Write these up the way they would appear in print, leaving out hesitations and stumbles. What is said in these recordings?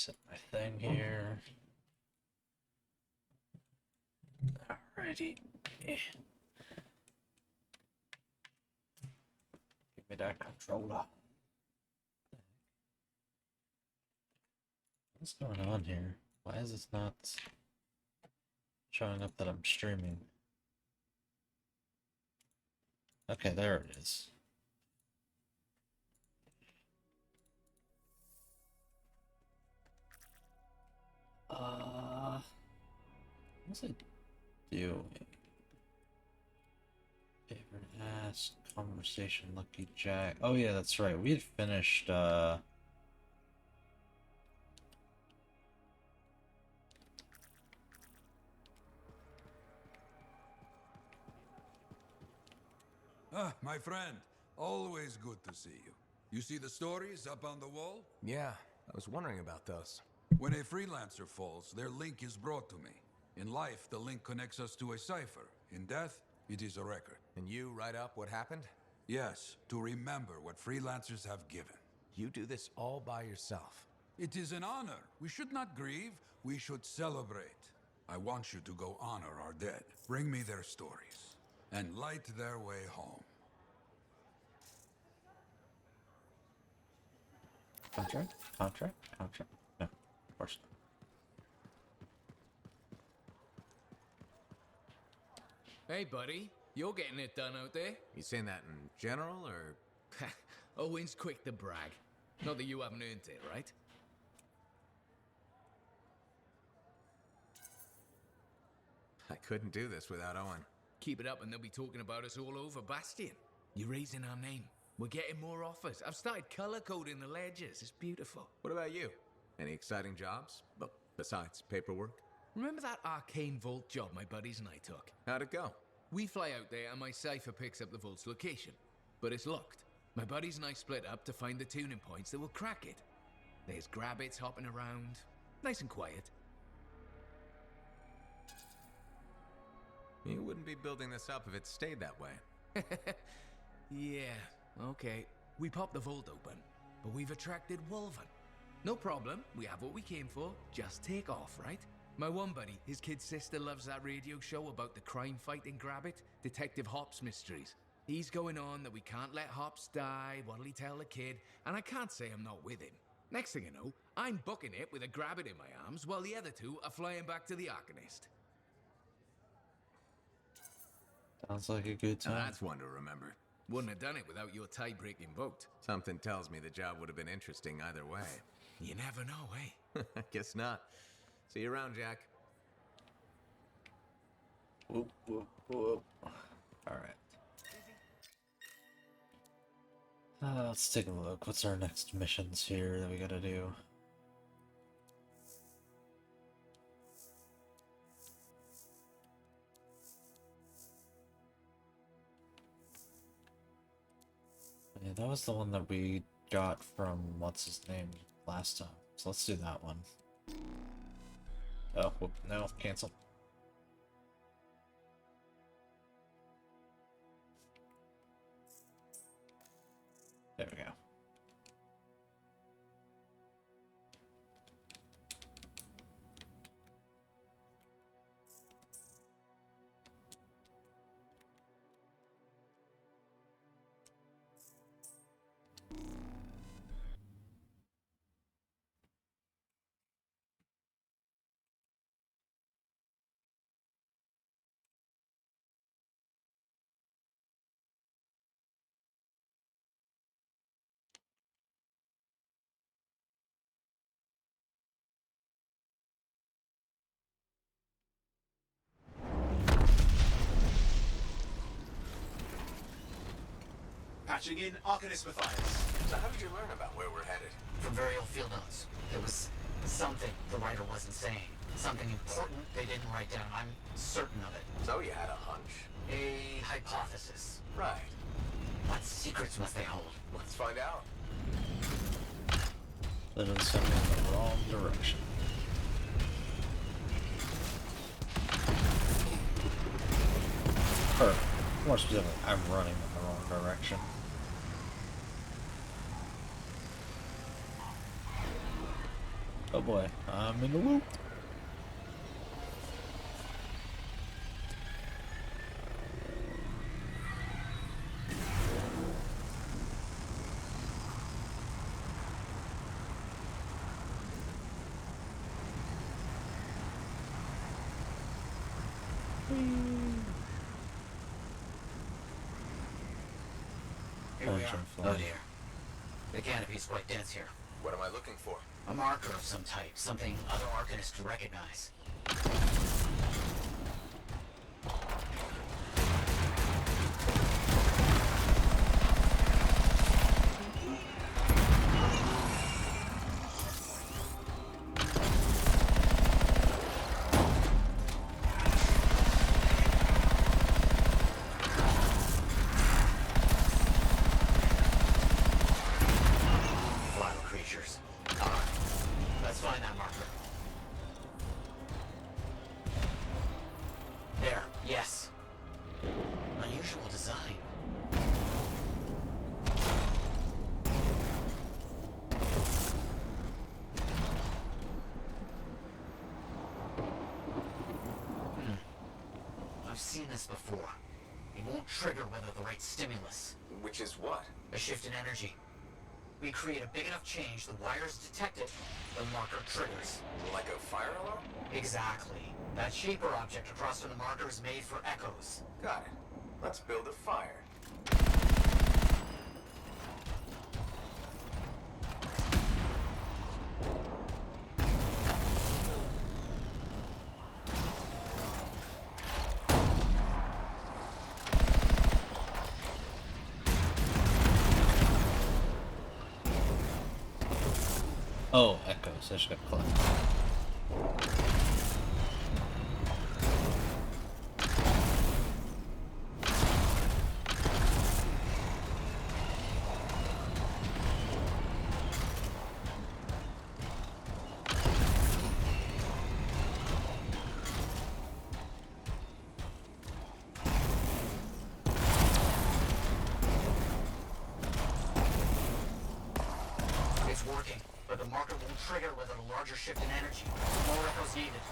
Set my thing here. Alrighty. Give me that controller. What's going on here? Why is this not showing up that I'm streaming? Okay, there it is. What's it doing? Favorite ask, conversation, Lucky Jack. Oh yeah, that's right. We had finished Ah, my friend. Always good to see you. You see the stories up on the wall? Yeah, I was wondering about those. When a freelancer falls, their link is brought to me. In life, the link connects us to a cipher. In death, it is a record. And you write up what happened? Yes, to remember what freelancers have given. You do this all by yourself. It is an honor. We should not grieve, we should celebrate. I want you to go honor our dead. Bring me their stories, and light their way home. contract? Contract? No, of course not. Hey, buddy. You're getting it done out there. You saying that in general, or...? Owen's quick to brag. Not that you haven't earned it, right? I couldn't do this without Owen. Keep it up and they'll be talking about us all over Bastion. You're raising our name. We're getting more offers. I've started color-coding the ledgers. It's beautiful. What about you? Any exciting jobs? Well, besides paperwork? Remember that arcane vault job my buddies and I took? How'd it go? We fly out there and my cipher picks up the vault's location. But it's locked. My buddies and I split up to find the tuning points that will crack it. There's grabbits hopping around. Nice and quiet. You wouldn't be building this up if it stayed that way. Yeah, okay. We popped the vault open, but we've attracted Wolven. No problem, we have what we came for. Just take off, right? My one buddy, his kid's sister loves that radio show about the crime-fighting Grabbit, Detective Hops Mysteries. He's going on that we can't let Hops die, what'll he tell the kid, and I can't say I'm not with him. Next thing you know, I'm booking it with a Grabbit in my arms, while the other two are flying back to the Arcanist. Sounds like a good Now time. that's one to remember. Wouldn't have done it without your tie-breaking vote. Something tells me the job would have been interesting either way. You never know, eh? Guess not. See you around, Jack. Whoop, whoop, whoop. Alright. Let's take a look. What's our next missions here that we gotta do? Yeah, that was the one that we got from what's his name last time. So let's do that one. Oh, whoop, no, cancel. There we go. Patching in Arcanist Matthias. So how did you learn about where we're headed? From very old field notes. There was something the writer wasn't saying. Something important they didn't write down. I'm certain of it. So you had a hunch. A hypothesis. Right. What secrets must they hold? Let's find out. Literally sent me in the wrong direction. Or, more specifically, I'm running in the wrong direction. Oh boy, I'm in the loop. Here we are. Engine Oh flying. dear. The canopy's quite dense here. What am I looking for? A marker of some type, something other Arcanists would recognize. Vile creatures. Alright, let's find that marker. There, yes. Unusual design. I've seen this before. It won't trigger whether the right stimulus. Which is what? A shift in energy. We create a big enough change, the wires detect it, the marker triggers. Like a fire alarm? Exactly. That shaper object across from the marker is made for echoes. Got it. Let's build a fire. Oh, echoes. I just got caught. It's working, but the marker won't trigger without a larger shift in energy. More echoes needed.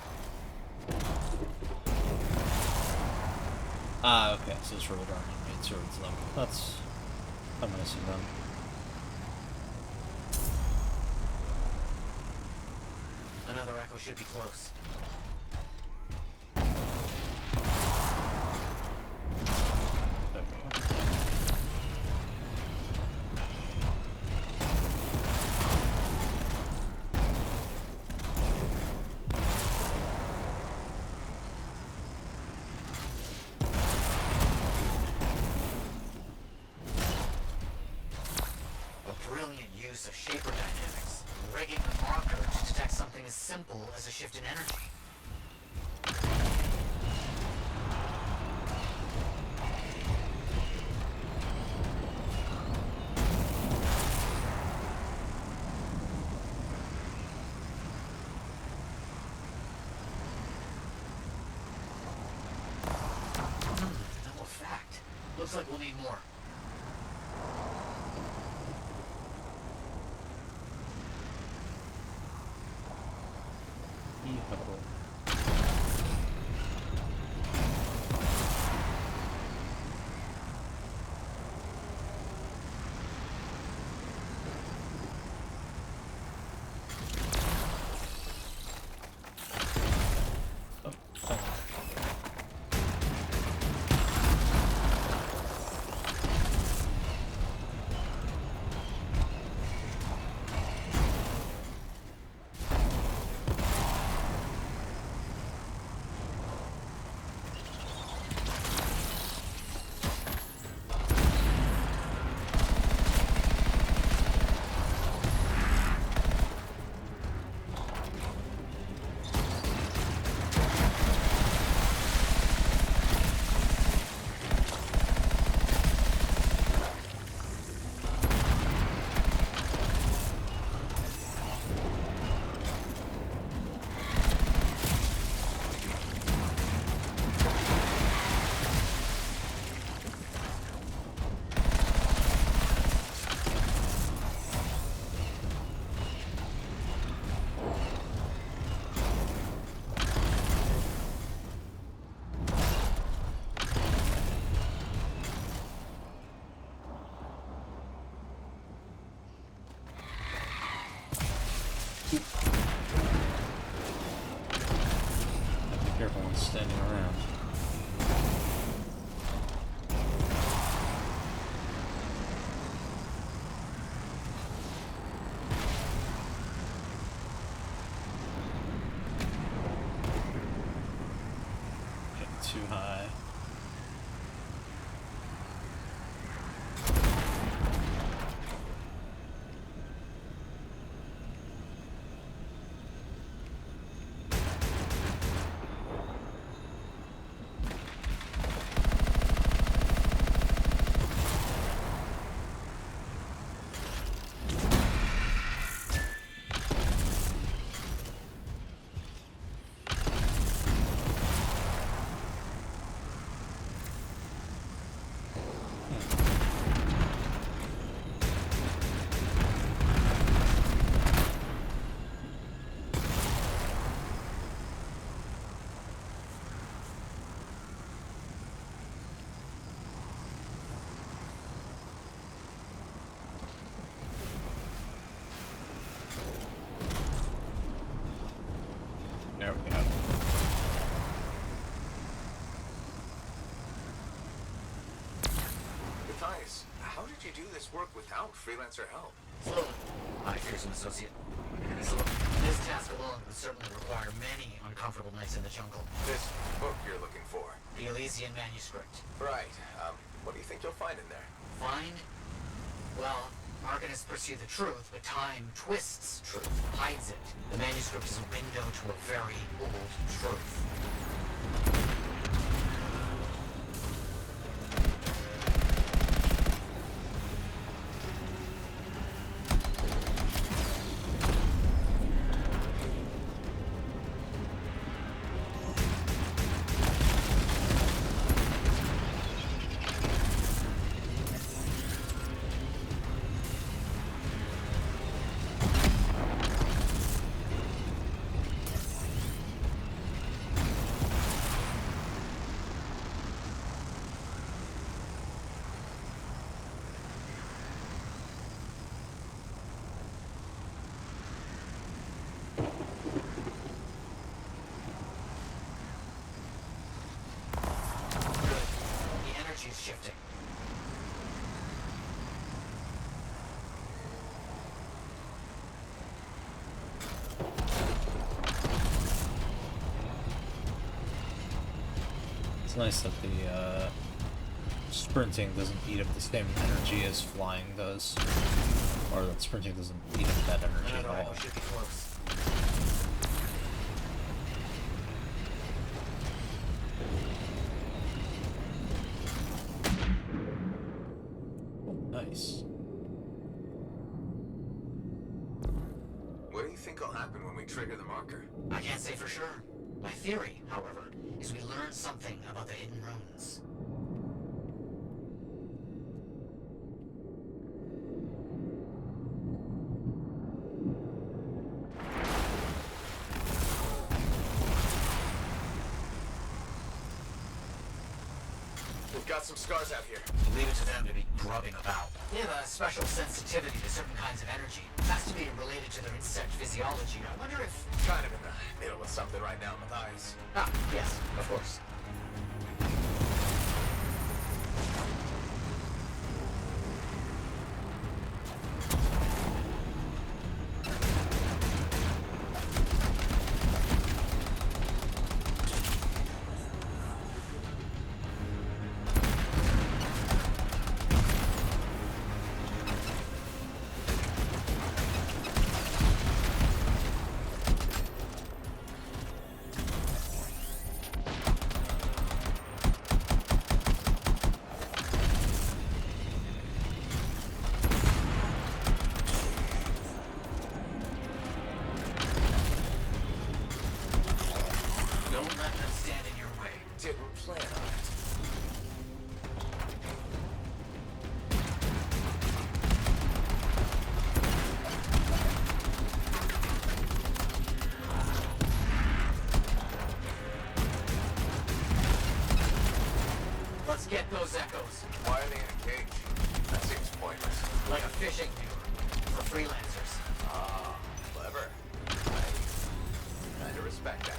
Ah, okay, so it's really dark and made towards them. That's nice of them. Another echo should be close. There we go. A brilliant use of shaper dynamics, rigging the marker to detect something as simple as a shift in energy. No effect. Looks like we'll need more. standing around. Getting too high. There we go. Matthias, how did you do this work without freelancer help? Slowly, I fear some associate. So, this task alone would certainly require many uncomfortable nights in the jungle. This book you're looking for. The Elysian manuscript. Right. What do you think you'll find in there? Find? Well, Arcanists pursue the truth, but time twists truth, hides it. The manuscript is a window to a very old truth. She's shifting. It's nice that the sprinting doesn't eat up the same energy as flying does. Or that sprinting doesn't eat up that energy at Another all. should be close. Nice. What do you think will happen when we trigger the marker? I can't say for sure. My theory, however, is we learn something about the hidden runes. We've got some scars out here. Leave it to them to be grubbing about. They have a special sensitivity to certain kinds of energy. Has to be related to their insect physiology. I wonder if... Kind of in the middle of something right now, Matthias. Ah, yes, of course. Didn't plan on it. Let's get those echoes. Why are they in a cage? That seems pointless. Like a fishing lure for freelancers. Ah, clever. I respect that.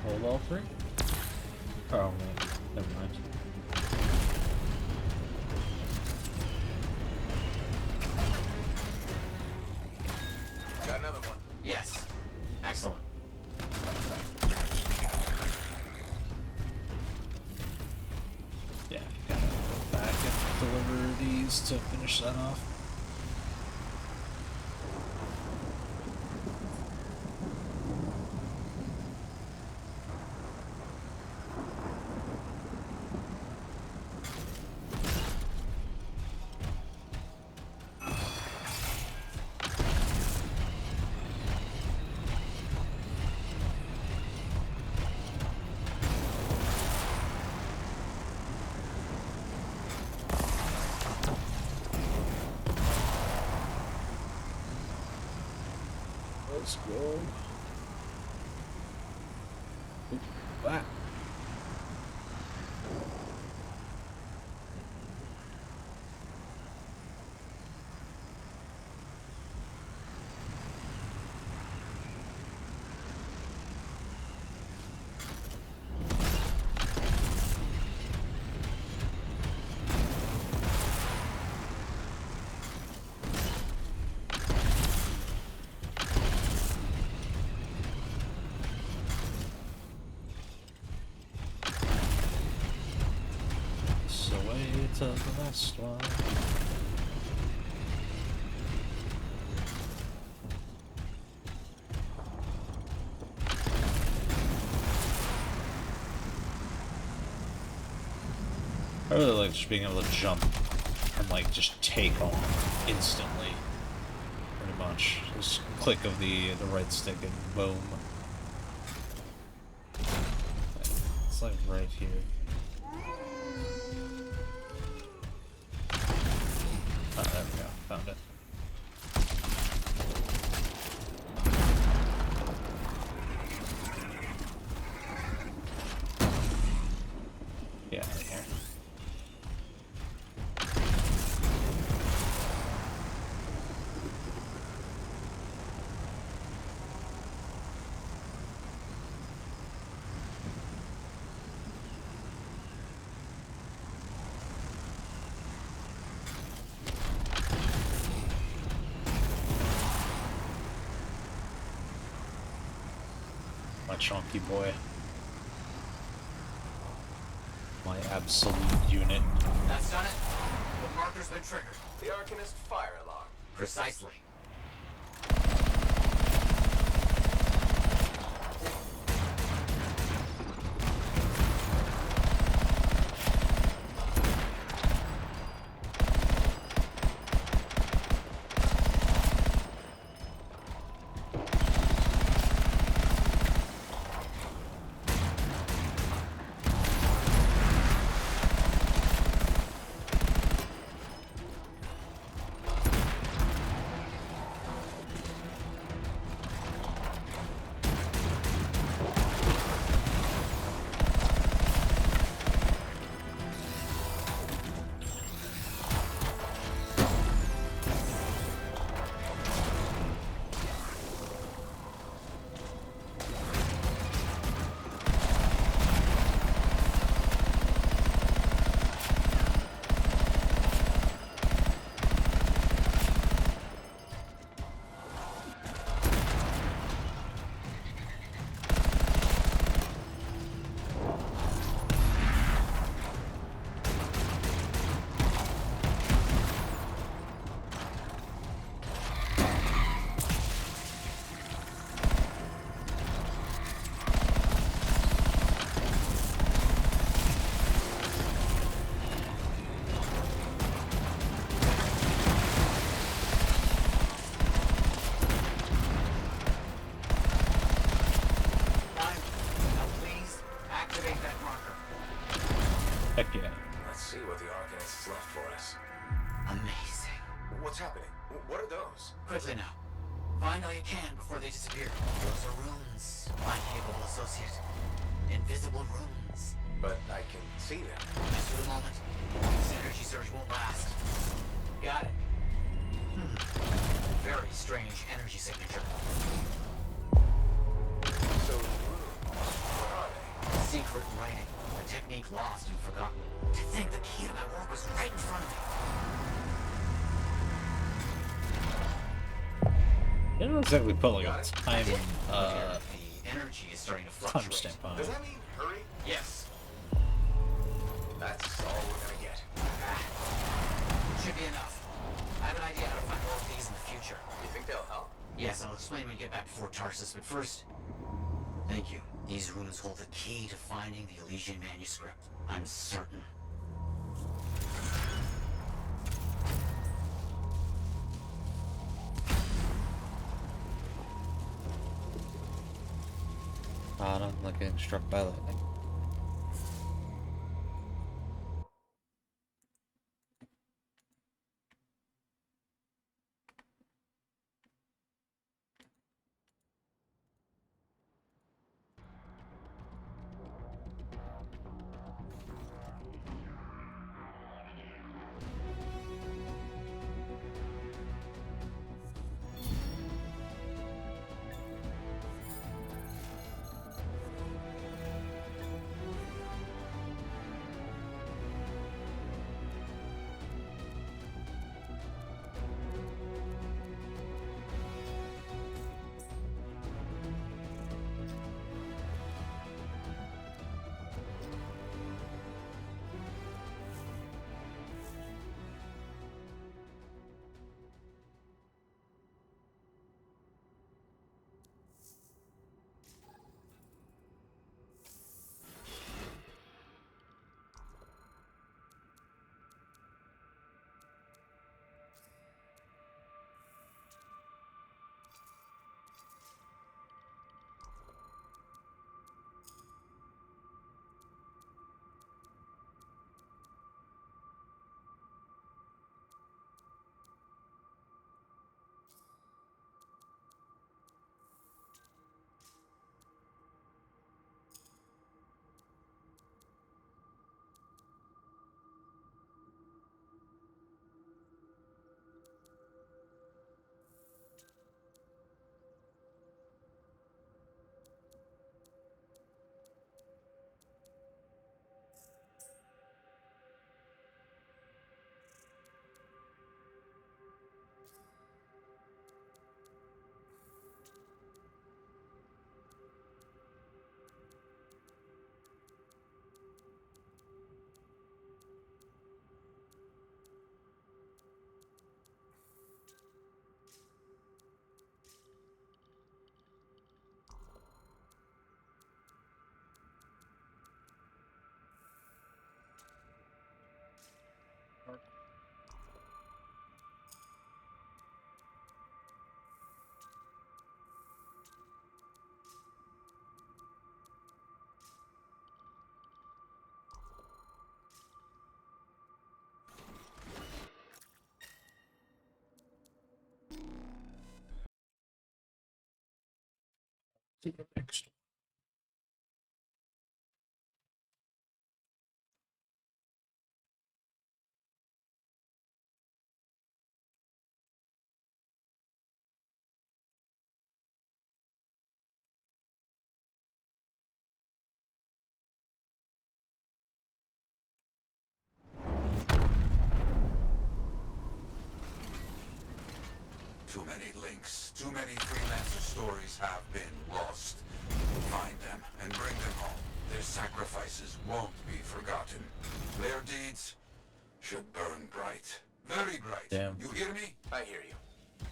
hold all three? Oh, wait. Never mind. Got another one. Yes. Excellent. Yeah, gotta go back and deliver these to finish that off. Let's go. Oop, ah. So wait till the next one. I really like just being able to jump and like just take off instantly. Pretty much. Just click of the right stick and boom. It's like right here. Oh, there we go. Found it. Yeah, right here. My chunky boy. My absolute unit. That's done it. The marker's been triggered. The Arcanist fire alarm. Precisely. Heck yeah. Let's see what the Arcanist has left for us. Amazing. What's happening? What are those? Quickly now. Find all you can before they disappear. Those are runes, my capable associate. Invisible runes. But I can see them. Just for the moment. This energy surge won't last. Got it. Very strange energy signature. So, runes. What are Secret writing, a technique lost and forgotten. To think the key to my work was right in front of me. They don't exactly put like a time, The energy is starting to fluctuate. timestamp on Does it. that mean hurry? Yes. That's all we're gonna get. Should be enough. I have an idea how to find more of these in the future. You think they'll help? Yes, I'll explain when we get back before Tarsus, but first... Thank you. These runes hold the key to finding the Elysian manuscript. I'm certain. I'm like getting struck by lightning. To the next one. Too many links, too many freelancer stories have been lost. Find them and bring them home. Their sacrifices won't be forgotten. Their deeds should burn bright. Very bright. Damn. You hear me? I hear you.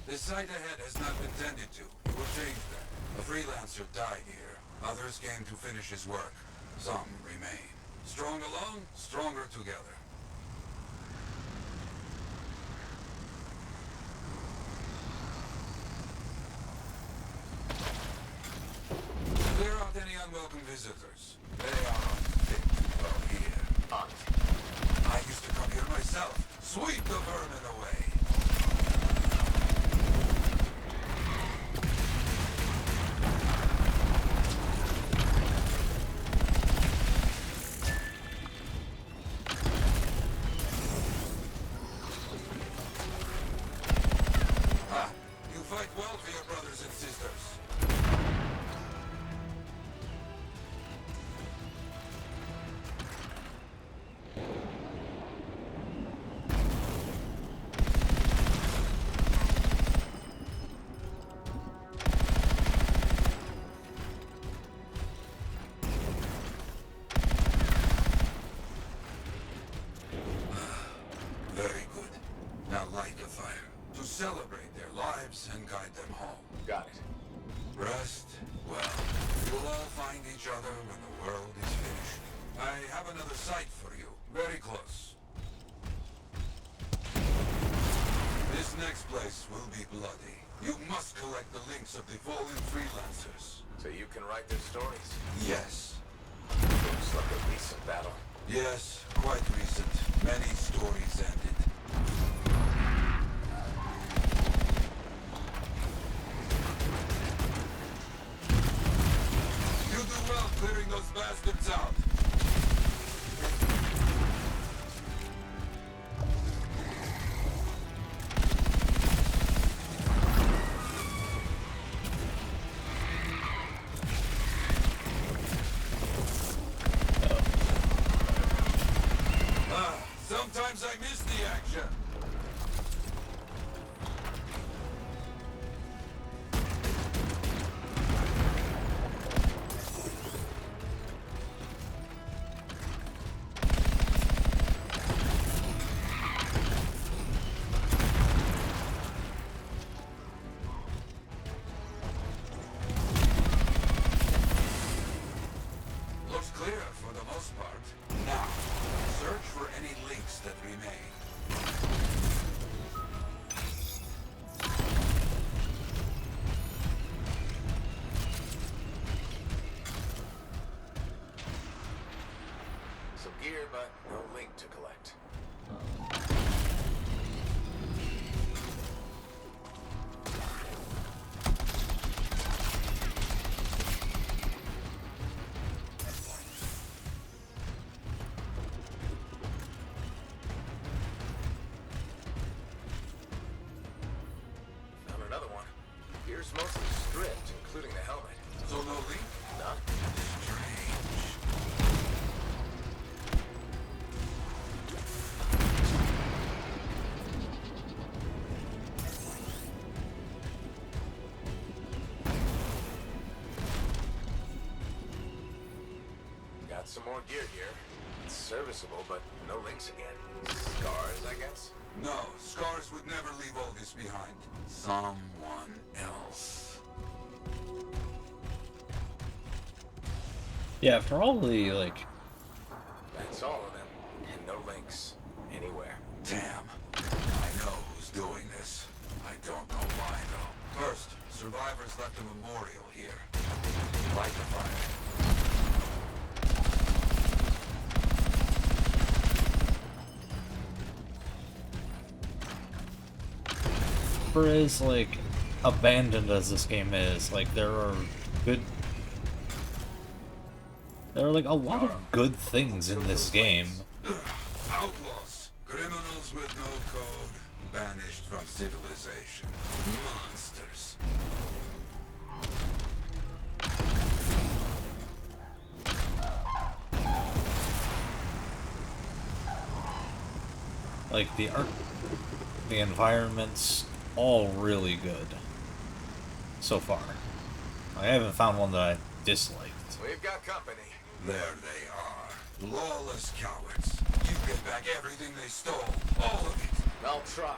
The site ahead has not been tended to. You will change that. A freelancer died here. Others came to finish his work. Some remain. Strong alone, stronger together. Clear out any unwelcome visitors. They are unfit to dwell here. I used to come here myself. Sweep the vermin away. Ah, you fight well for your brothers and sisters. celebrate their lives and guide them home. Got it. Rest, well, you'll all find each other when the world is finished. I have another site for you, very close. This next place will be bloody. You must collect the links of the fallen freelancers. So you can write their stories. Yes. Looks like a recent battle. Yes, quite recent. Many stories ended. You do well clearing those bastards out. Sometimes I miss the action. Looks clear for the most part. Now, search for any links that remain. Some gear, but no link to collect. Found another one. Gear's mostly stripped, including the helmet. So no link? None. Strange. Got some more gear here. It's serviceable, but no links again. Scars, I guess? No, Scars would never leave all this behind. Someone else. Yeah, probably like. That's all of them. And no links. Anywhere. Damn. I know who's doing this. I don't know why, though. First, survivors left a memorial here. Light the fire. For as like abandoned as this game is, like there are like a lot of good things in this game. Outlaws. Criminals with no code. Banished from civilization. Monsters. Like the art, the environments, all really good so far. I haven't found one that I disliked. We've got company. There they are. Lawless cowards. You get back everything they stole. All of it. I'll try.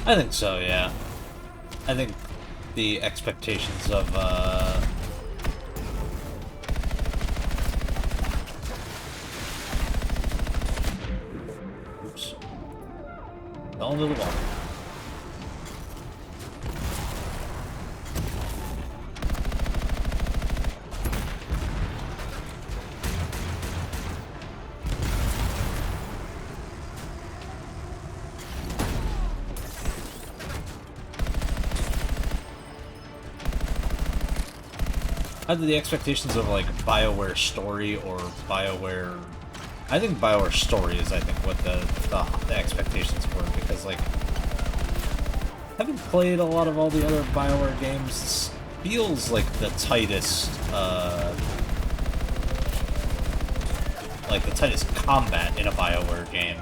I think so, yeah. I think the expectations of oops. Fell into the water. Either the expectations of like BioWare story or BioWare. I think BioWare story is what the expectations were, because like having played a lot of all the other BioWare games, this feels like the tightest combat in a BioWare game.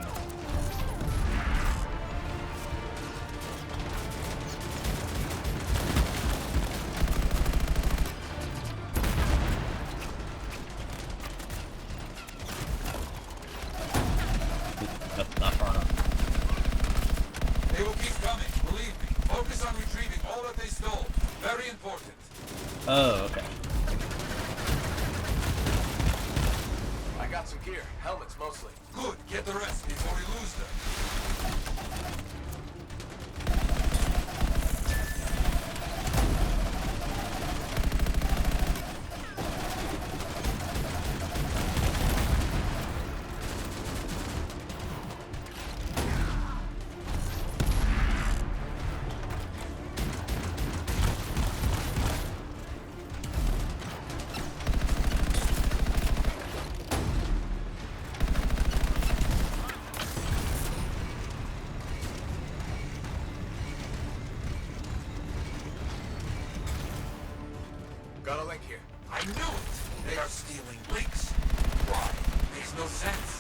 they stole. Very important. Oh, okay. I got some gear. Helmets mostly. Good. Get the rest before we lose them. Got a link here. I knew it! They are stealing links. Why? Makes no sense.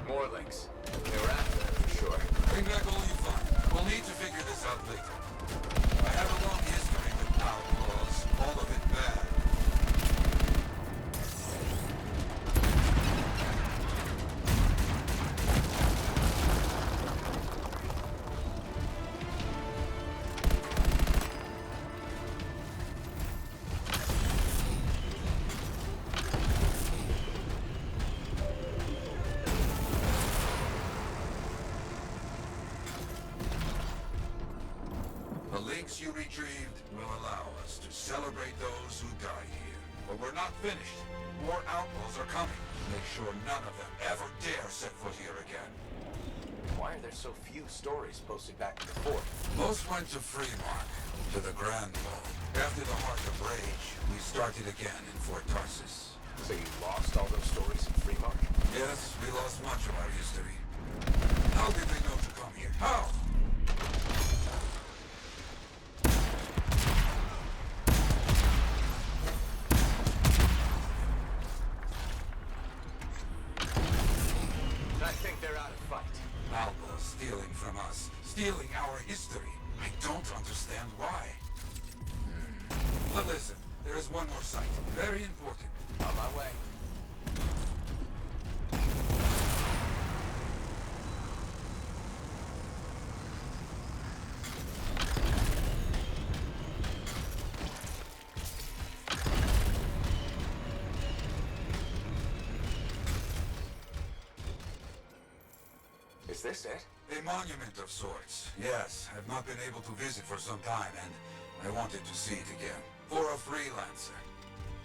More links. They were after them for sure. Bring back all you find. We'll need to figure this out later. I have a long history with outlaws. All of it bad. The links you retrieved will allow us to celebrate those who died here. But we're not finished. More outlaws are coming. Make sure none of them ever dare set foot here again. Why are there so few stories posted back to the fort? Most went to Fremont, to the Grand Wall. After the Heart of Rage, we started again in Fort Tarsus. So you lost all those stories in Fremont? Yes, we lost much of our history. How did they know to come here? How? I think they're out of fight. Outlaws stealing from us, stealing our history. I don't understand why. But listen, there is one more site, very important. On my way. Is this it? A monument of sorts. Yes, I've not been able to visit for some time, and I wanted to see it again. For a freelancer.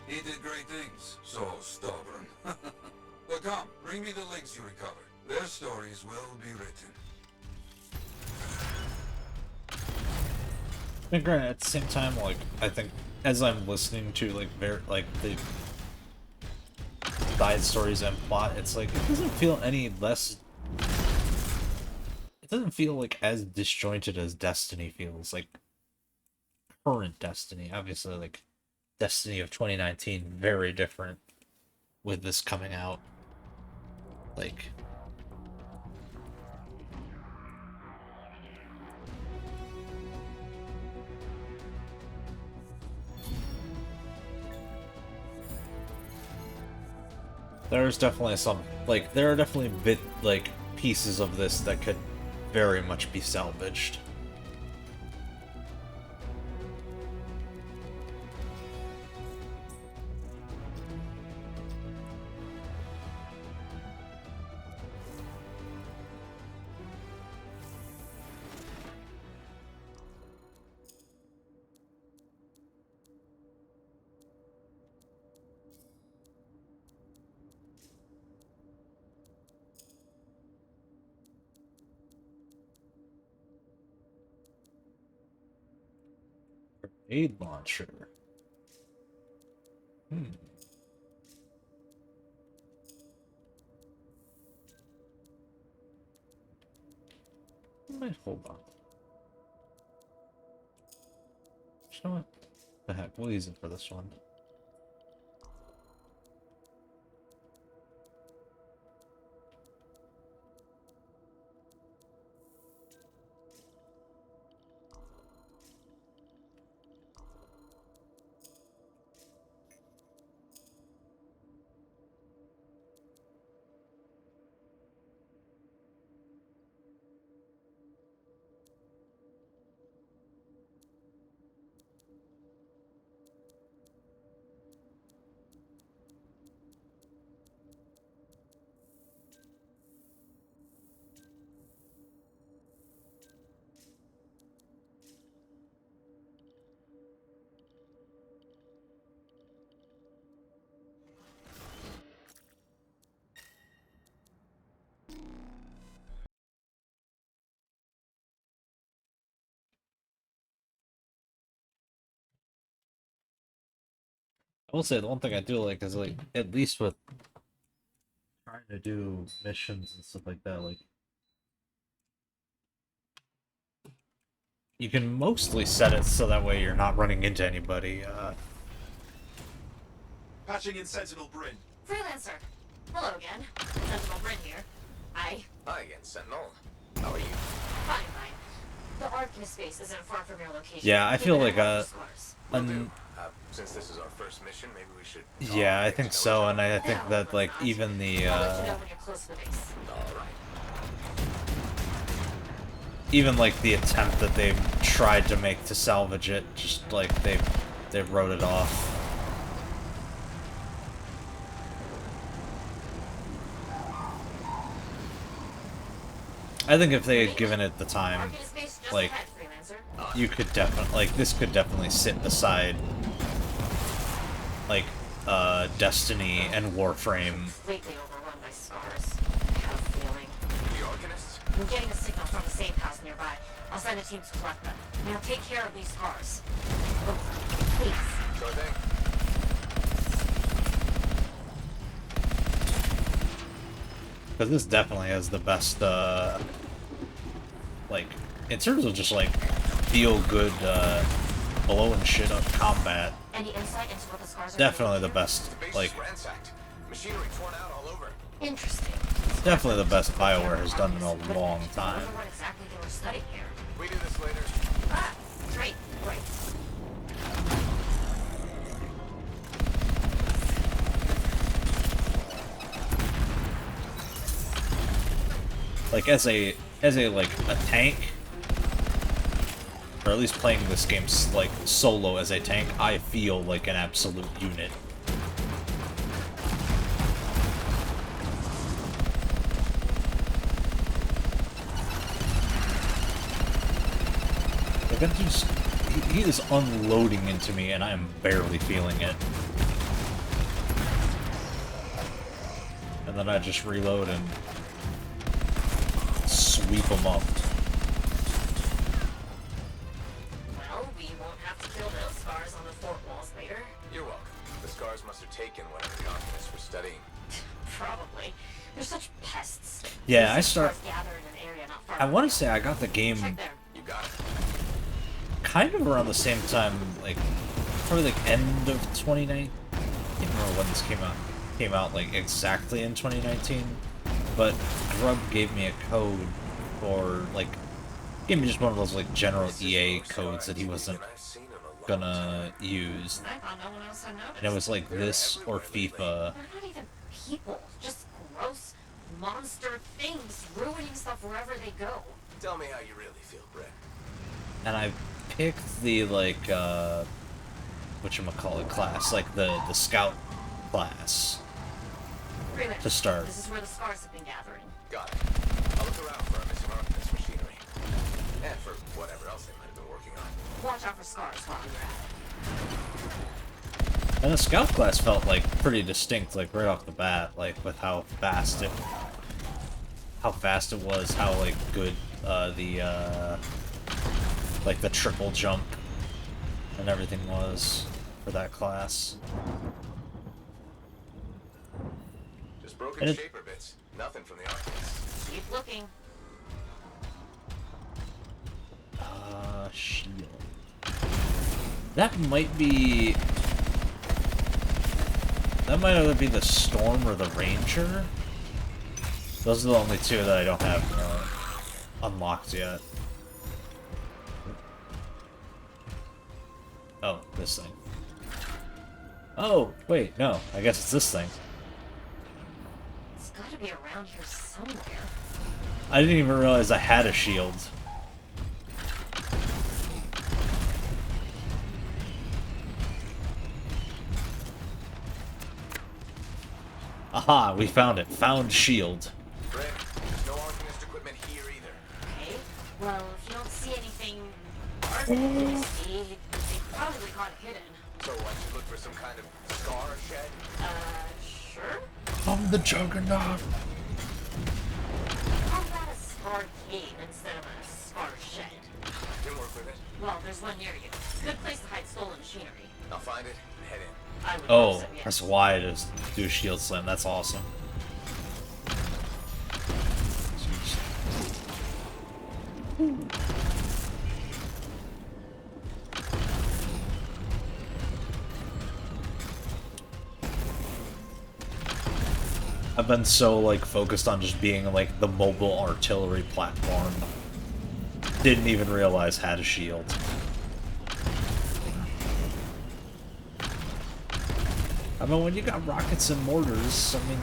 He did great things. So stubborn. But come, bring me the links you recovered. Their stories will be written. And granted, at the same time, like, I think as I'm listening to like the side stories and plot, it's like it doesn't feel any less. It doesn't feel like as disjointed as Destiny feels. Like current Destiny, obviously, like Destiny of 2019, very different with this coming out. Like. There's definitely some, like, there are definitely pieces of this that could very much be salvaged. Grenade launcher. Might hold on. You know what? The heck, we'll use it for this one. I will say the one thing I do like is like at least with trying to do missions and stuff like that, like you can mostly set it so that way you're not running into anybody. Patching in Sentinel Bryn. Freelancer. Hello again. Sentinel Bryn here. Hi again, Sentinel. How are you? Fine, fine. The Arcanist base isn't far from your location. Yeah, I feel like Will do. Since this is our first mission, maybe we should. yeah, I think so, and I think that like even the I'll let you know when you're close to the base. All right. even like the attempt that they've tried to make to salvage it, just like they wrote it off. I think if they had given it the time, like, you could definitely, like, this could definitely sit beside, like, Destiny and Warframe. Completely overrun by scars. I have a feeling. The Arcanists? I'm getting a signal from the safe house nearby. I'll send a team to collect them. Now take care of these scars. Oh, please. Sure thing. Because this definitely has the best, like, in terms of just, like, feel-good, blowing shit up combat. Any insight into what the scars are Definitely doing the here? best, The base like, is ransacked. Machinery torn out all over. Interesting. definitely the best BioWare has done in a long I time. wonder what exactly they were studying here. We do this later. Ah, great, great. Like, as a like, a tank, or at least playing this game, like, solo as a tank, I feel like an absolute unit. Like, that just, he is unloading into me, and I am barely feeling it. And then I just reload and sweep them up. Well, we won't have to kill those scars on the fort walls later. You're welcome. The scars must have taken whatever the Arcanists were studying. Probably. They're such pests. Yeah, These I start. scars gather in an area not far I from want to here. say I got the game Check there. You got it. kind of around the same time, like probably like end of 2019. I can't remember when this came out like exactly in 2019. But Grub gave me a code for like gave me just one of those like general EA codes that he wasn't gonna use, I thought no one else had noticed. and it was like this or FIFA. They're not even people. Just gross monster things ruining stuff wherever they go. Tell me how you really feel, Brett. And I picked the like whatchamacallit class, like the scout class Freeman, to start. this is where the scars have been gathering. Got it. I'll look around for our missing Arcanist machinery. And for whatever else they might have been working on. Watch out for scars while you're at it. And the scout class felt like pretty distinct, like right off the bat, like with how fast it was, how like good the like the triple jump and everything was for that class. Just broken And it- shaper bits. Nothing from the arcades. Keep looking. Shield. That might be... That might either be the Storm or the Ranger. Those are the only two that I don't have unlocked yet. Oh, this thing. Oh, wait, no. I guess it's this thing. It's gotta be around here somewhere. I didn't even realize I had a shield. Aha, we found it. Found shield. Fred, there's no Arcanist equipment here either. Okay. Well, if you don't see anything arcanist-y, they probably got it hidden. So I should look for some kind of scar shed? Sure? I'm the Juggernaut. How about a scar cave instead of a scar shed? Can work with it. Well, there's one near you. Good place to hide stolen machinery. I'll find it and head in. I would Oh, hope so, yes. that's why I just do a shield slam. That's awesome. I've been so, like, focused on just being, like, the mobile artillery platform. Didn't even realize had a shield. I mean, when you got rockets and mortars, I mean...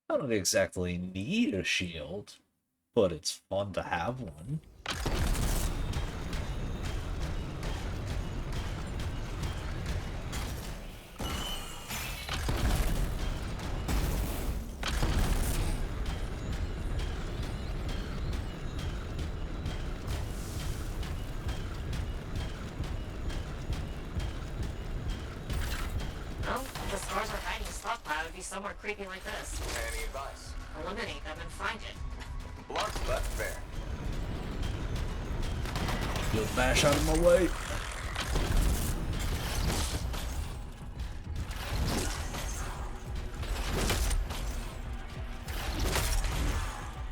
I don't exactly need a shield, but it's fun to have one. Well, if the scars are hiding a stockpile, it'd be somewhere creepy like this. Any advice? Eliminate them and find it. Blunt's left fair. You'll bash out of my way.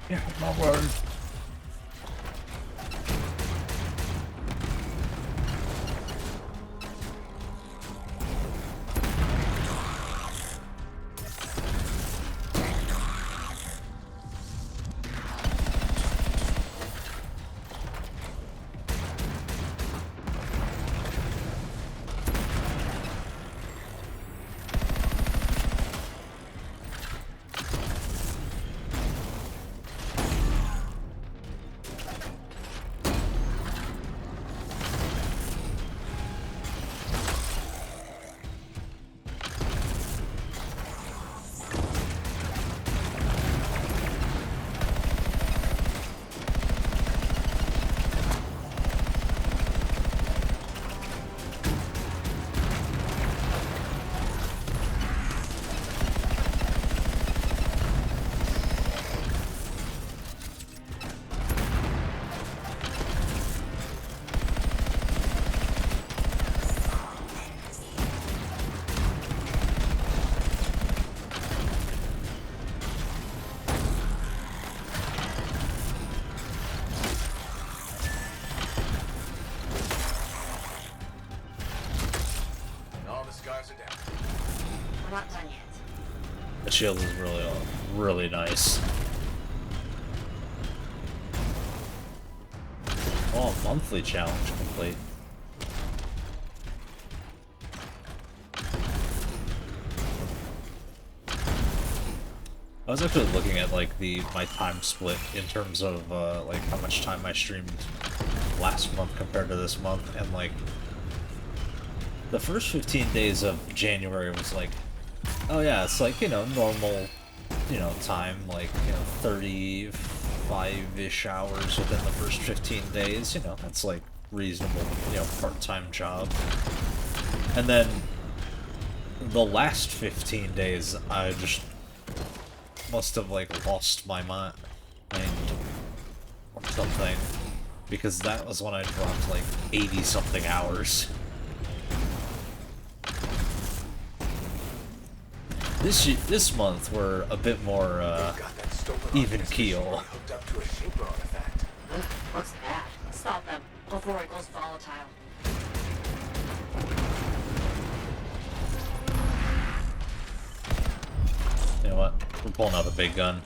Yeah, my word. All the scars are down. We're not done yet. The shield is really nice. Oh, monthly challenge complete. I was actually looking at like my time split in terms of like how much time I streamed last month compared to this month, and like the first 15 days of January was like, oh yeah, it's like, you know, normal, you know, time, like, you know, 35-ish hours within the first 15 days, you know, that's like reasonable, you know, part-time job. And then the last 15 days, I just must have like lost my mind or something, because that was when I dropped like 80 something hours. This month we're a bit more even keel. Hooked up to a shaper artifact. Ugh, what's that? Stop them before it goes volatile. You know what? We're pulling out the big gun.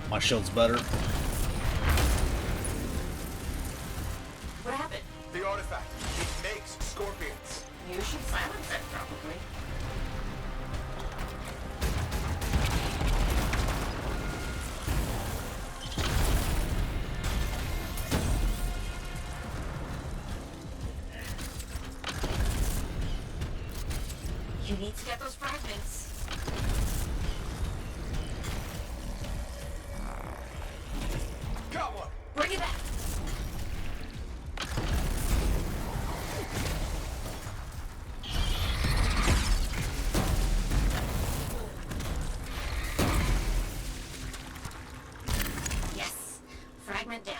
My shield's better. What happened? The artifact. It makes scorpions. You should silence it, probably. You need to get those fragments. Got one. Bring it back. Yes. Fragment down.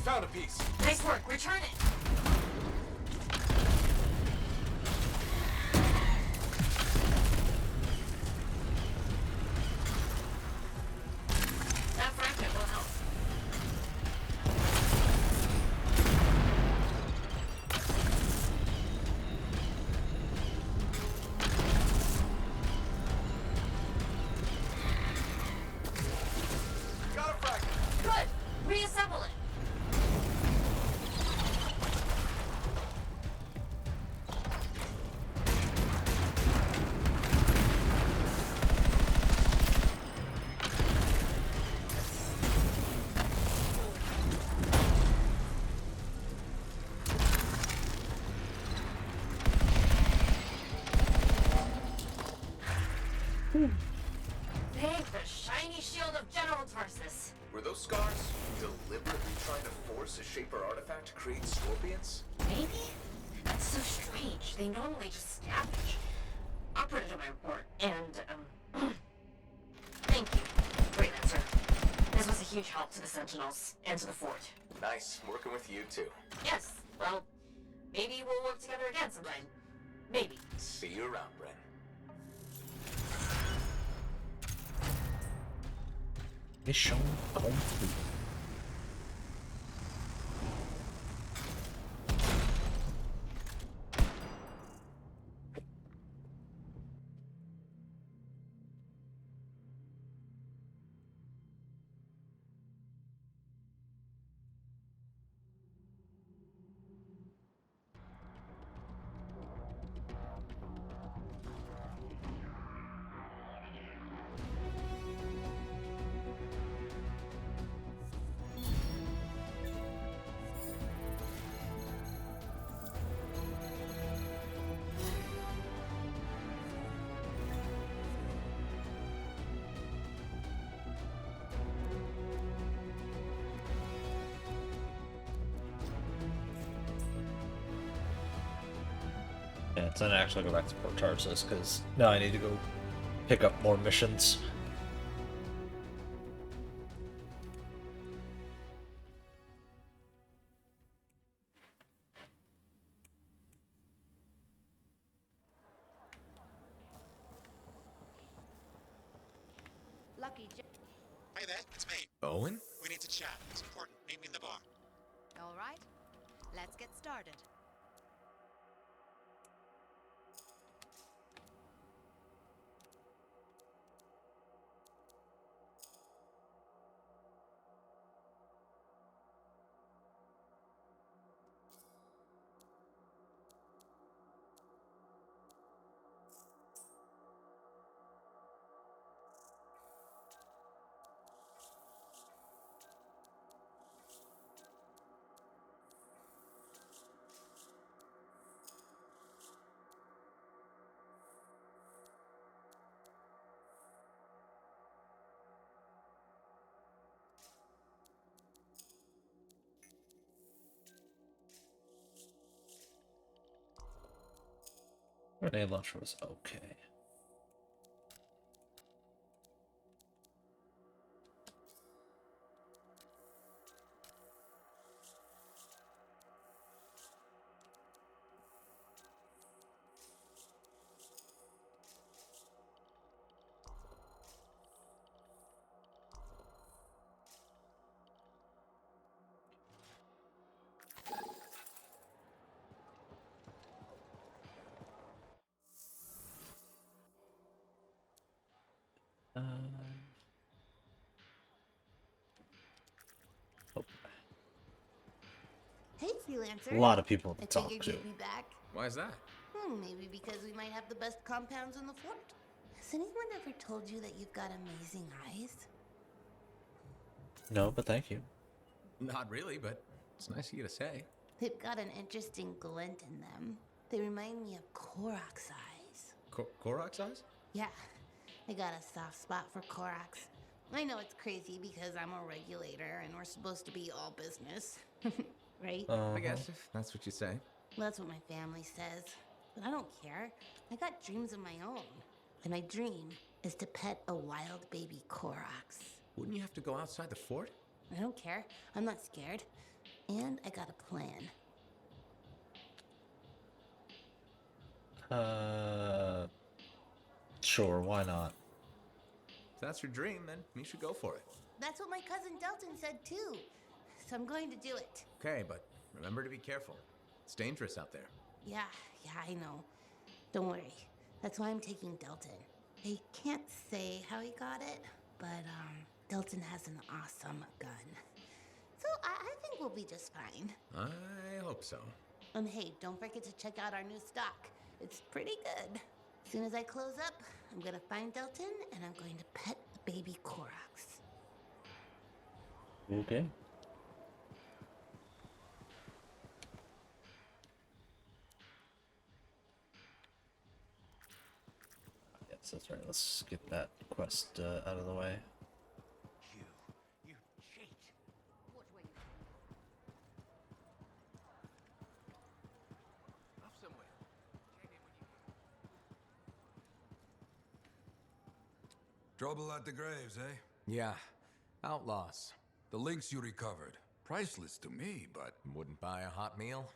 Found a piece. Nice work. Return it. That fragment will help. Got a fragment. Good. Reassemble it. Thank the shiny shield of General Tarsus. Were those scars deliberately trying to force a shaper artifact to create scorpions? Maybe? That's so strange. They normally just scavenge. I'll put it in my report. And, thank you, Great Answer. This was a huge help to the Sentinels and to the fort. Nice. Working with you too. Yes, well, maybe we'll work together again sometime. Maybe. See you around, Bren. Mission complete. Yeah, so I actually go back to Port Tarsus, because now I need to go pick up more missions. Lucky Hey there, it's me. Owen? We need to chat. It's important. Meet me in the bar. All right, let's get started. Grenade launcher was okay. Hey, freelancer. A lot of people I to talk figured to. you'd be back. Why is that? Maybe because we might have the best compounds in the fort. Has anyone ever told you that you've got amazing eyes? No, but thank you. Not really, but it's nice of you to say. They've got an interesting glint in them. They remind me of Korok's eyes. Korok's eyes? Yeah, I got a soft spot for Korok's. I know it's crazy because I'm a regulator and we're supposed to be all business. Right? I guess if that's what you say. Well, that's what my family says. But I don't care. I got dreams of my own. And my dream is to pet a wild baby Koroks. Wouldn't you have to go outside the fort? I don't care. I'm not scared. And I got a plan. Sure, why not? If that's your dream, then you should go for it. That's what my cousin Delton said too. So I'm going to do it. Okay, but remember to be careful. It's dangerous out there. Yeah, I know. Don't worry. That's why I'm taking Delton. I can't say how he got it, but Delton has an awesome gun. So I think we'll be just fine. I hope so. And hey, don't forget to check out our new stock. It's pretty good. As soon as I close up, I'm gonna find Delton and I'm going to pet the baby Koroks. Okay. Yes, that's right. Let's get that quest out of the way. You cheat. Watch where you Off somewhere. Check in when you Trouble at the graves, eh? Yeah, outlaws. The links you recovered. Priceless to me, but... Wouldn't buy a hot meal?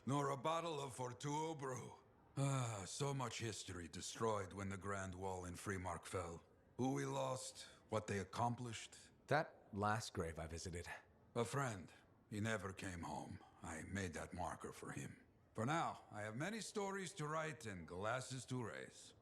nor a bottle of Fortuo brew. Ah, so much history destroyed when the Grand Wall in Freemark fell. Who we lost, what they accomplished. That last grave I visited. A friend. He never came home. I made that marker for him. For now, I have many stories to write and glasses to raise.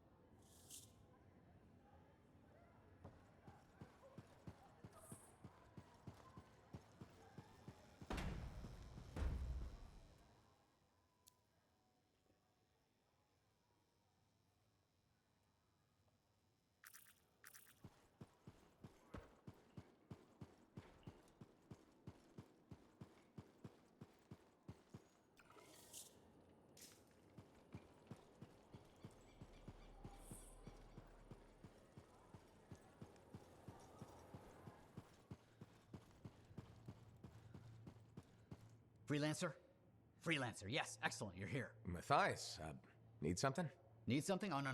Freelancer, Freelancer, yes, excellent, you're here. Matthias, need something? Need something? Oh, no.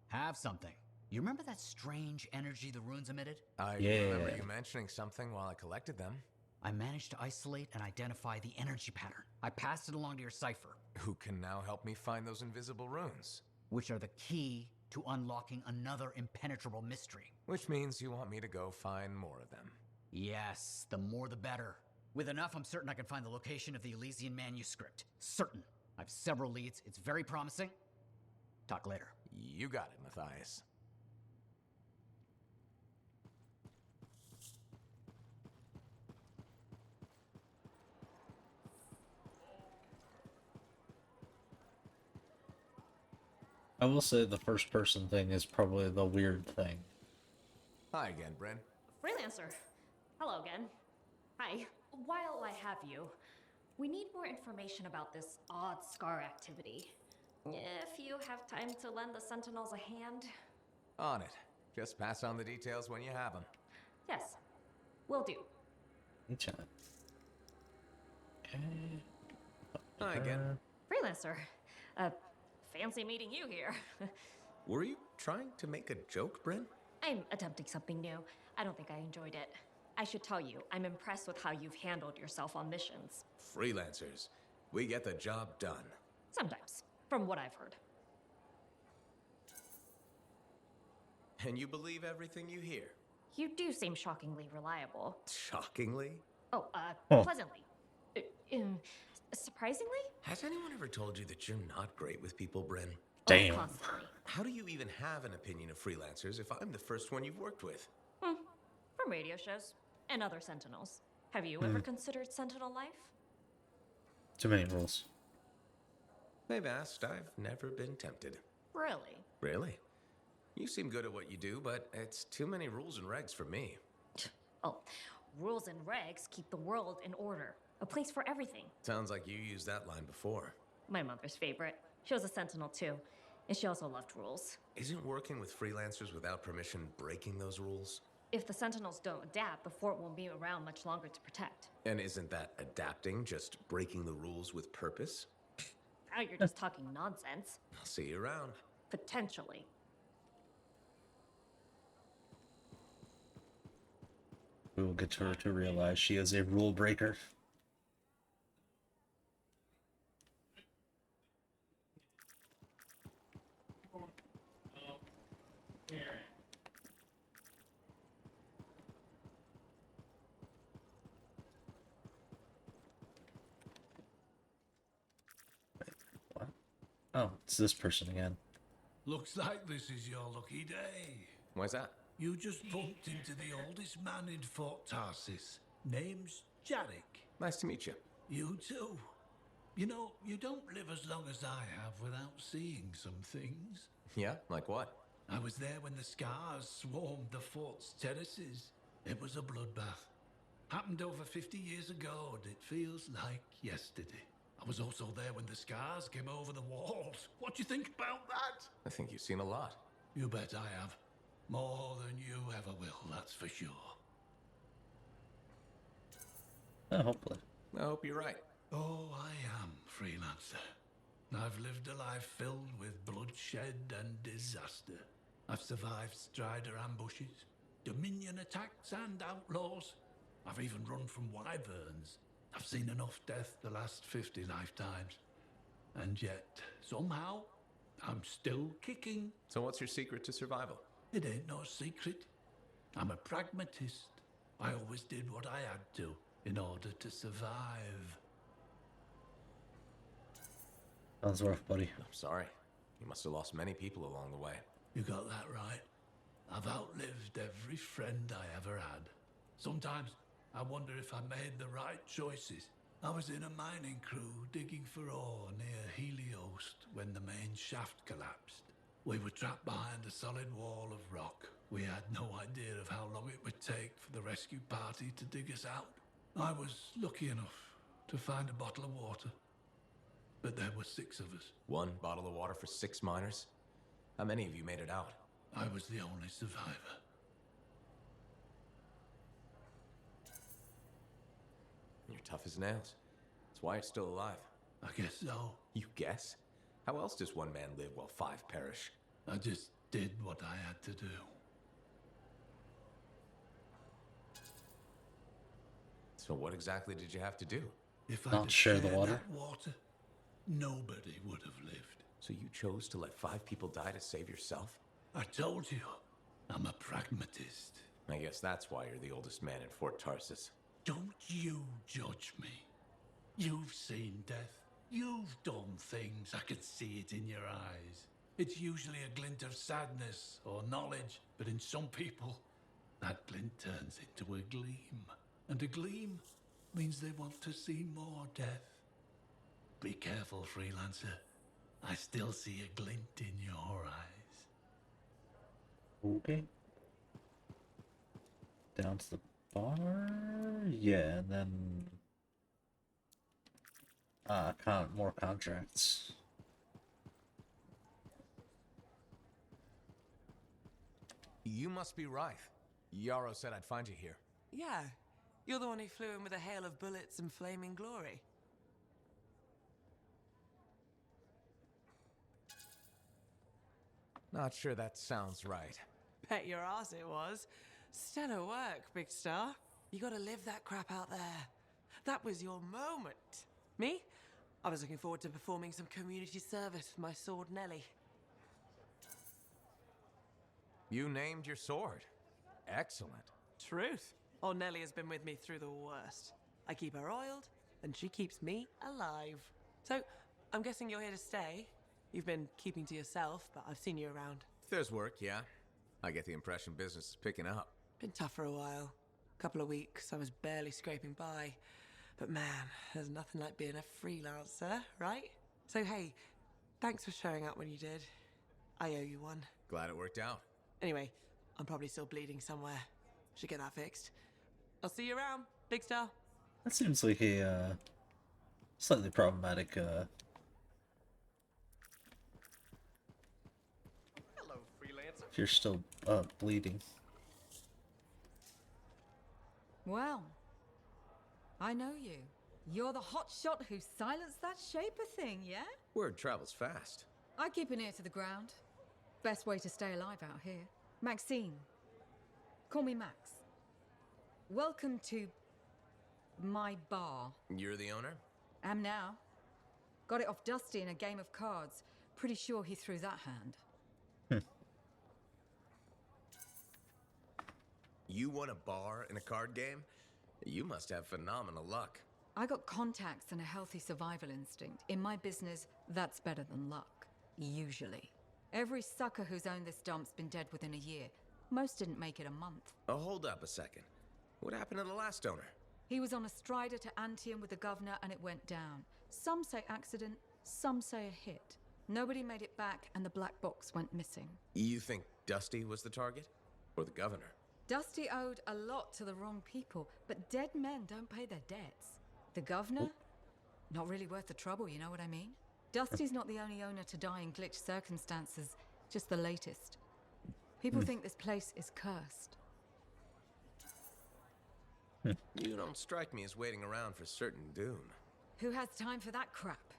Have something. You remember that strange energy the runes emitted? I Yeah. remember you mentioning something while I collected them. I managed to isolate and identify the energy pattern. I passed it along to your cipher, Who can now help me find those invisible runes? which are the key to unlocking another impenetrable mystery. Which means you want me to go find more of them. Yes, the more the better. With enough, I'm certain I can find the location of the Elysian manuscript. Certain. I've several leads. It's very promising. Talk later. You got it, Matthias. I will say the first person thing is probably the weird thing. Hi again, Bryn. Freelancer. Hello again. Hi. While I have you, we need more information about this odd scar activity. If you have time to lend the Sentinels a hand. On it. Just pass on the details when you have them. Yes, will do. Okay. Hi again. Freelancer. Fancy meeting you here. Were you trying to make a joke, Bryn? I'm attempting something new. I don't think I enjoyed it. I should tell you, I'm impressed with how you've handled yourself on missions. Freelancers. We get the job done. Sometimes, from what I've heard. And you believe everything you hear? You do seem shockingly reliable. Shockingly? Oh, pleasantly. Surprisingly? Has anyone ever told you that you're not great with people, Bryn? Damn. Oh, constantly. How do you even have an opinion of freelancers if I'm the first one you've worked with? From radio shows and other Sentinels. Have you ever considered Sentinel life? Too many rules. They've asked. I've never been tempted. Really? Really? You seem good at what you do, but it's too many rules and regs for me. Oh, rules and regs keep the world in order. A place for everything. Sounds like you used that line before. My mother's favorite. She was a Sentinel too, and she also loved rules. Isn't working with freelancers without permission breaking those rules? If the Sentinels don't adapt, the fort won't be around much longer to protect. And isn't that adapting, just breaking the rules with purpose? Now you're just talking nonsense. I'll see you around. Potentially. We will get her to realize she is a rule breaker. What? Oh, it's this person again. Looks like this is your lucky day. Why's that? You just bumped into the oldest man in Fort Tarsis. Name's Jarek. Nice to meet you. You too. You know, you don't live as long as I have without seeing some things. Yeah? Like what? I was there when the scars swarmed the fort's terraces. It was a bloodbath. Happened over 50 years ago, and it feels like yesterday. I was also there when the scars came over the walls. What do you think about that? I think you've seen a lot. You bet I have. More than you ever will, that's for sure. Oh, hopefully. I hope you're right. Oh, I am, Freelancer. I've lived a life filled with bloodshed and disaster. I've survived Strider ambushes, Dominion attacks and outlaws. I've even run from wyverns. I've seen enough death the last 50 lifetimes. And yet, somehow, I'm still kicking. So what's your secret to survival? It ain't no secret. I'm a pragmatist. I always did what I had to in order to survive. Sounds rough, buddy. I'm sorry. You must have lost many people along the way. You got that right. I've outlived every friend I ever had. Sometimes I wonder if I made the right choices. I was in a mining crew digging for ore near Heliost when the main shaft collapsed. We were trapped behind a solid wall of rock. We had no idea of how long it would take for the rescue party to dig us out. I was lucky enough to find a bottle of water. But there were 6 of us. 1 bottle of water for 6 miners? How many of you made it out? I was the only survivor. You're tough as nails. That's why you're still alive. I guess so. You guess? How else does one man live while 5 perish? I just did what I had to do. So what exactly did you have to do? If I Not had share the shared water. that water, nobody would have lived. So you chose to let 5 people die to save yourself? I told you, I'm a pragmatist. I guess that's why you're the oldest man in Fort Tarsus. Don't you judge me. You've seen death. You've done things. I can see it in your eyes. It's usually a glint of sadness or knowledge, but in some people, that glint turns into a gleam. And a gleam means they want to see more death. Be careful, freelancer. I still see a glint in your eyes. Okay. Down to the bar? Yeah, and then... more contracts. You must be Rife. Yarrow said I'd find you here. Yeah, you're the one who flew in with a hail of bullets and flaming glory. Not sure that sounds right. Bet your ass it was. Stellar work, Big Star. You gotta live that crap out there. That was your moment. Me? I was looking forward to performing some community service with my sword Nelly. You named your sword. Excellent. Truth. Old Nelly has been with me through the worst. I keep her oiled, and she keeps me alive. So, I'm guessing you're here to stay. You've been keeping to yourself, but I've seen you around. If there's work, yeah. I get the impression business is picking up. Been tough for a while. Couple of weeks, I was barely scraping by. But man, there's nothing like being a freelancer, right? So hey, thanks for showing up when you did. I owe you one. Glad it worked out. Anyway, I'm probably still bleeding somewhere. Should get that fixed. I'll see you around, Big Star. That seems like a slightly problematic Hello, freelancer. if you're still bleeding. Well, I know you. You're the hotshot who silenced that Shaper thing, yeah? Word travels fast. I keep an ear to the ground. Best way to stay alive out here. Maxine. Call me Max. Welcome to my bar. You're the owner? Am now. Got it off Dusty in a game of cards. Pretty sure he threw that hand. You won a bar in a card game? You must have phenomenal luck. I got contacts and a healthy survival instinct. In my business, that's better than luck. Usually. Every sucker who's owned this dump's been dead within a year. Most didn't make it a month. Oh, hold up a second. What happened to the last owner? He was on a strider to Anthem with the governor and it went down. Some say accident, some say a hit. Nobody made it back and the black box went missing. You think Dusty was the target? Or the governor? Dusty owed a lot to the wrong people, but dead men don't pay their debts. The governor? Not really worth the trouble, you know what I mean? Dusty's not the only owner to die in glitch circumstances, just the latest. People think this place is cursed. You don't strike me as waiting around for certain doom. Who has time for that crap?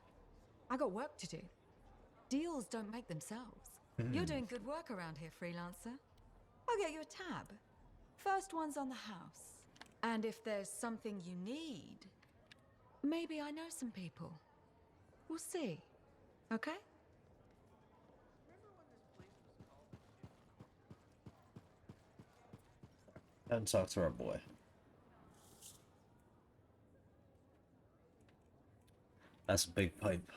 I got work to do. Deals don't make themselves. You're doing good work around here, freelancer. I'll get you a tab. First one's on the house. And if there's something you need, maybe I know some people. We'll see. Okay? And talk to our boy. That's a big pipe.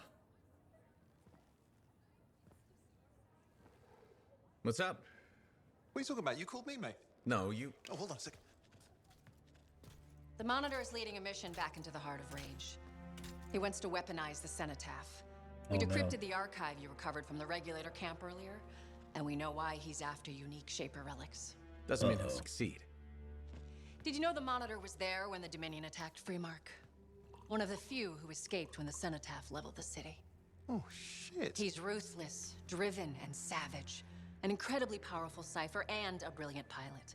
What's up? What are you talking about? You called me, mate. No, you... Oh, hold on a second. The Monitor is leading a mission back into the Heart of Rage. He wants to weaponize the Cenotaph. We decrypted the archive you recovered from the Regulator camp earlier, and we know why he's after unique Shaper relics. Doesn't mean he'll succeed. Did you know the Monitor was there when the Dominion attacked Freemark? One of the few who escaped when the Cenotaph leveled the city. Oh, shit. He's ruthless, driven, and savage. An incredibly powerful cipher and a brilliant pilot.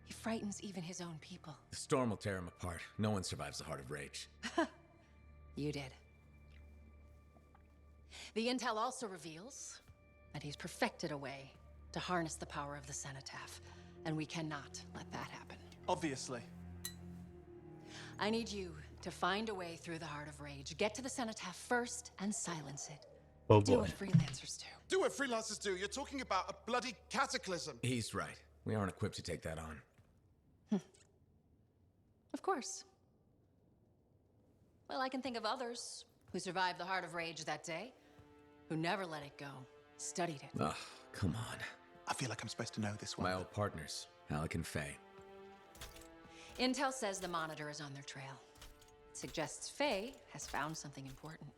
He frightens even his own people. The storm will tear him apart. No one survives the Heart of Rage. You did. The intel also reveals that he's perfected a way to harness the power of the cenotaph, and we cannot let that happen. Obviously. I need you to find a way through the Heart of Rage. Get to the cenotaph first and silence it. Oh Do boy. what freelancers do. Do what freelancers do. You're talking about a bloody cataclysm. He's right. We aren't equipped to take that on. Of course. Well, I can think of others who survived the Heart of Rage that day, who never let it go, studied it. Ugh, come on. I feel like I'm supposed to know this one. My old partners, Alec and Faye. Intel says the Monitor is on their trail. It suggests Faye has found something important.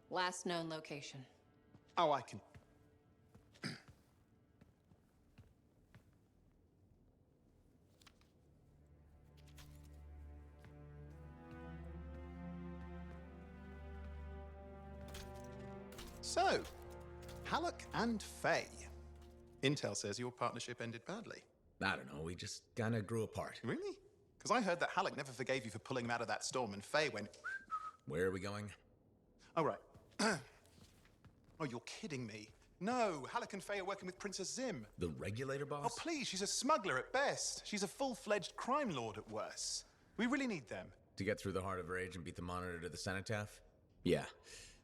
Last known location. Oh, I can. So, Halleck and Faye. Intel says your partnership ended badly. I don't know, we just kinda grew apart. Really? Because I heard that Halleck never forgave you for pulling him out of that storm, and Faye went... Where are we going? Oh, right. Oh, you're kidding me. No, Halleck and Faye are working with Princess Zim. The regulator boss? Oh, please, she's a smuggler at best. She's a full-fledged crime lord at worst. We really need them. To get through the Heart of Rage and beat the Monitor to the Cenotaph? Yeah,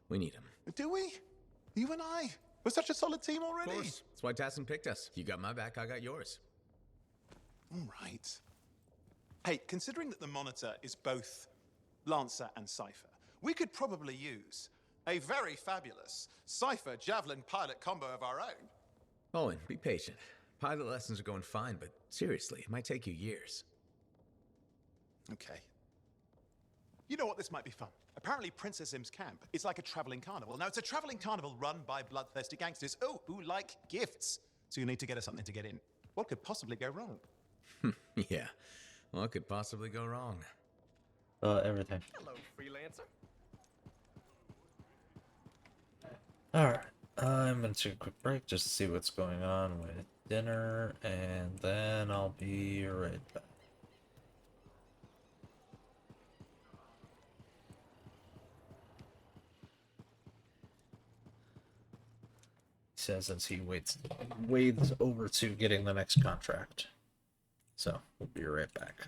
we need him. Do we? You and I? We're such a solid team already. Of course. That's why Tassin picked us. You got my back, I got yours. All right. Hey, considering that the Monitor is both Lancer and Cypher, we could probably use a very fabulous Cypher Javelin pilot combo of our own. Owen, be patient. Pilot lessons are going fine, but seriously, it might take you years. Okay. You know what? This might be fun. Apparently, Princess Zim's camp is like a traveling carnival. Now, it's a traveling carnival run by bloodthirsty gangsters, who like gifts. So you need to get us something to get in. What could possibly go wrong? Yeah. What could possibly go wrong? Everything. Hello, freelancer. Alright. I'm gonna take a quick break just to see what's going on with dinner, and then I'll be right back. Says as he wades over to getting the next contract. So we'll be right back.